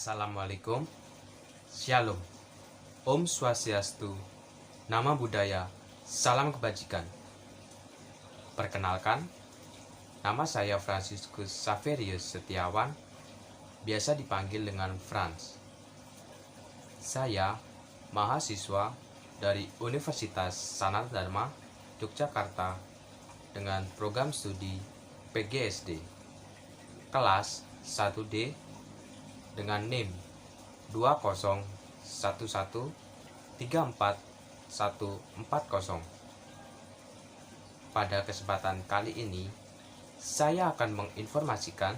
Assalamualaikum, Shalom, Om Swastiastu, Nama Budaya, Salam Kebajikan. Perkenalkan, nama saya Franciscus Saverius Setiawan, biasa dipanggil dengan Franz. Saya mahasiswa dari Universitas Sanatdharma, Yogyakarta, dengan program studi PGSD, kelas 1D, dengan NIM 201134140. Pada kesempatan kali ini, saya akan menginformasikan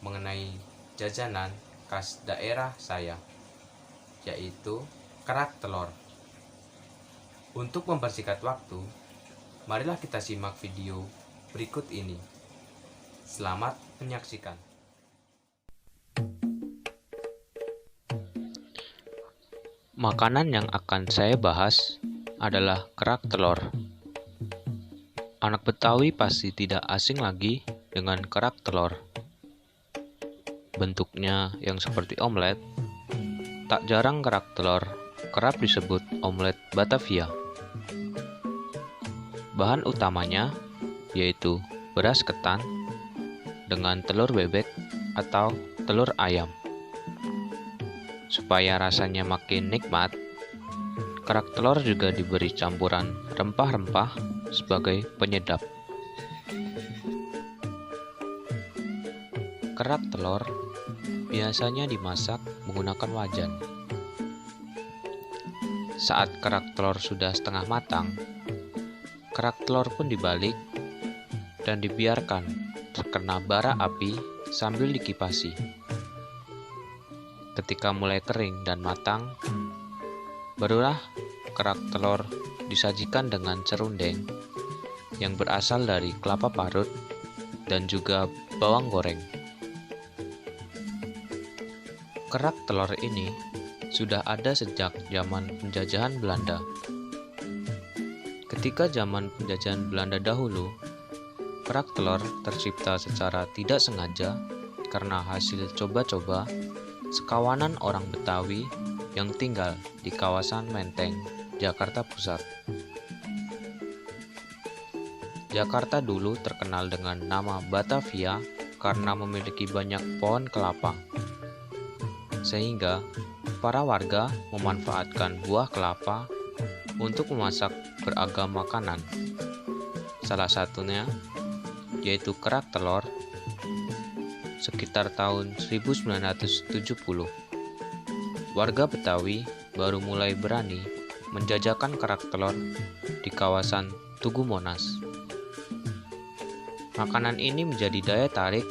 mengenai jajanan khas daerah saya, yaitu kerak telur. Untuk mempersingkat waktu, marilah kita simak video berikut ini. Selamat menyaksikan. Makanan yang akan saya bahas adalah kerak telur. Anak Betawi pasti tidak asing lagi dengan kerak telur. Bentuknya yang seperti omelet, tak jarang kerak telur kerap disebut omelet Batavia. Bahan utamanya yaitu beras ketan dengan telur bebek atau telur ayam. Supaya rasanya makin nikmat, kerak telur juga diberi campuran rempah-rempah sebagai penyedap. Kerak telur biasanya dimasak menggunakan wajan. Saat kerak telur sudah setengah matang, kerak telur pun dibalik dan dibiarkan terkena bara api sambil dikipasi. Ketika mulai kering dan matang, barulah kerak telur disajikan dengan serundeng yang berasal dari kelapa parut dan juga bawang goreng. Kerak telur ini sudah ada sejak zaman penjajahan Belanda. Ketika zaman penjajahan Belanda dahulu, kerak telur tercipta secara tidak sengaja karena hasil coba-coba sekawanan orang Betawi yang tinggal di kawasan Menteng, Jakarta Pusat. Jakarta dulu terkenal dengan nama Batavia karena memiliki banyak pohon kelapa, sehingga para warga memanfaatkan buah kelapa untuk memasak beragam makanan. Salah satunya yaitu kerak telur. Sekitar tahun 1970, warga Betawi baru mulai berani menjajakan kerak telur di kawasan Tugu Monas. Makanan ini menjadi daya tarik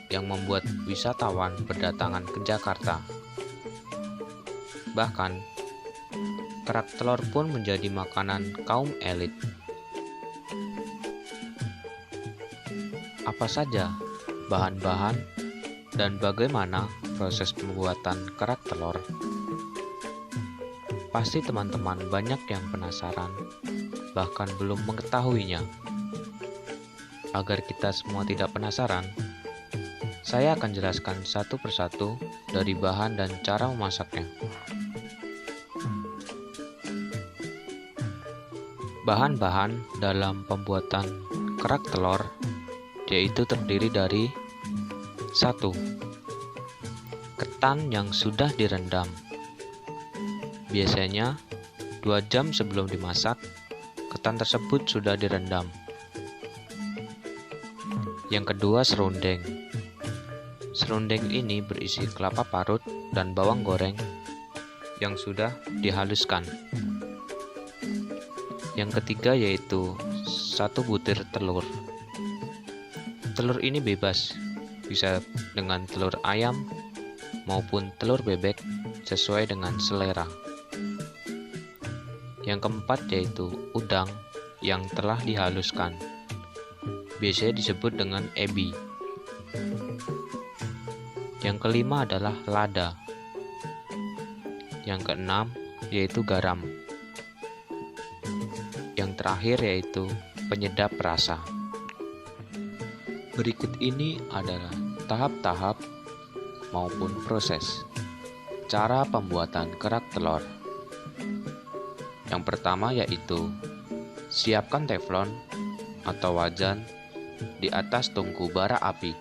yang membuat wisatawan berdatangan ke Jakarta. Bahkan, kerak telur pun menjadi makanan kaum elit. Apa saja bahan-bahan dan bagaimana proses pembuatan kerak telur? Pasti teman-teman banyak yang penasaran, bahkan belum mengetahuinya. Agar kita semua tidak penasaran, saya akan jelaskan satu persatu dari bahan dan cara memasaknya. Bahan-bahan dalam pembuatan kerak telur yaitu terdiri dari 1. Ketan yang sudah direndam. Biasanya 2 jam sebelum dimasak, ketan tersebut sudah direndam. Yang kedua, serundeng. Serundeng ini berisi kelapa parut dan bawang goreng yang sudah dihaluskan. Yang ketiga yaitu 1 butir telur. Telur ini bebas, bisa dengan telur ayam maupun telur bebek sesuai dengan selera. Yang keempat yaitu udang yang telah dihaluskan, biasanya disebut dengan ebi. Yang kelima adalah lada. Yang keenam yaitu garam. Yang terakhir yaitu penyedap rasa. Berikut ini adalah tahap-tahap maupun proses. Cara pembuatan kerak telur. Yang pertama yaitu siapkan teflon atau wajan di atas tungku bara api.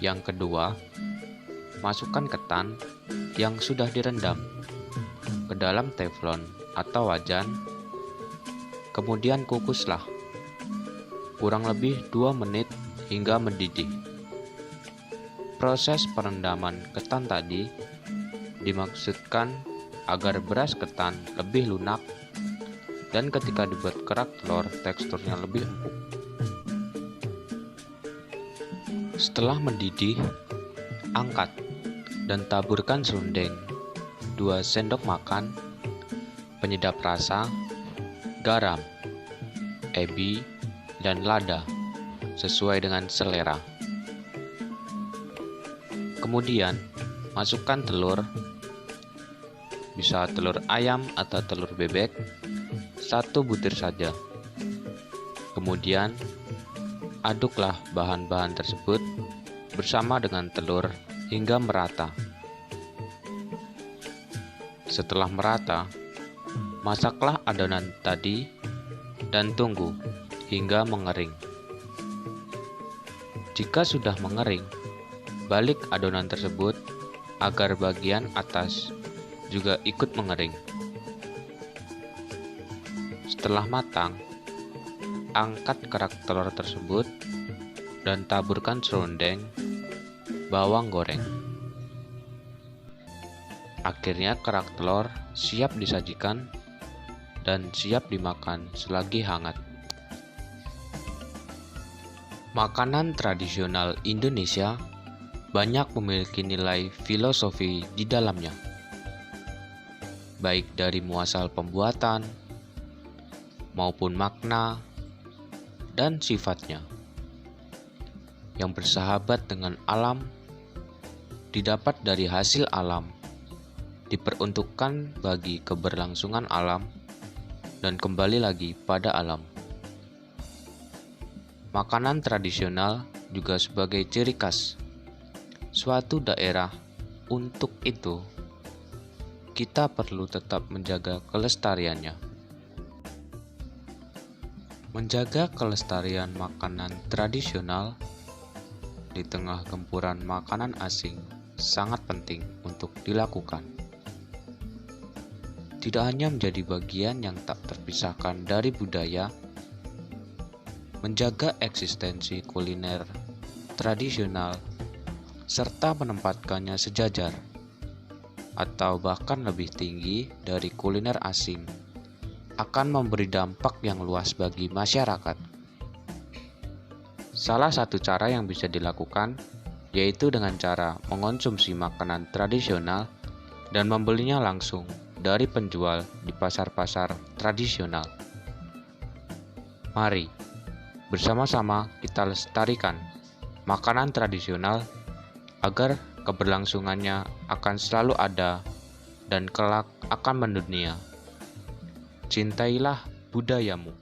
Yang kedua, masukkan ketan yang sudah direndam ke dalam teflon atau wajan. Kemudian kukuslah kurang lebih 2 menit hingga mendidih. Proses perendaman ketan tadi dimaksudkan agar beras ketan lebih lunak dan ketika dibuat kerak telur teksturnya lebih empuk. Setelah mendidih, angkat dan taburkan serundeng, 2 sendok makan, penyedap rasa, garam, ebi, dan lada sesuai dengan selera. Kemudian, masukkan telur, bisa telur ayam atau telur bebek, 1 butir saja. Kemudian, aduklah bahan-bahan tersebut bersama dengan telur hingga merata. Setelah merata, masaklah adonan tadi dan tunggu hingga mengering. Jika sudah mengering, balik adonan tersebut agar bagian atas juga ikut mengering. Setelah matang, angkat kerak telur tersebut dan taburkan serundeng, bawang goreng. Akhirnya kerak telur siap disajikan dan siap dimakan selagi hangat. Makanan tradisional Indonesia banyak memiliki nilai filosofi di dalamnya, baik dari muasal pembuatan maupun makna dan sifatnya. Yang bersahabat dengan alam, didapat dari hasil alam, diperuntukkan bagi keberlangsungan alam, dan kembali lagi pada alam. Makanan tradisional juga sebagai ciri khas suatu daerah. Untuk itu, kita perlu tetap menjaga kelestariannya. Menjaga kelestarian makanan tradisional di tengah gempuran makanan asing sangat penting untuk dilakukan. Tidak hanya menjadi bagian yang tak terpisahkan dari budaya, menjaga eksistensi kuliner tradisional serta menempatkannya sejajar atau bahkan lebih tinggi dari kuliner asing akan memberi dampak yang luas bagi masyarakat. Salah satu cara yang bisa dilakukan yaitu dengan cara mengonsumsi makanan tradisional dan membelinya langsung dari penjual di pasar-pasar tradisional. Mari bersama-sama kita lestarikan makanan tradisional agar keberlangsungannya akan selalu ada dan kelak akan mendunia. Cintailah budayamu.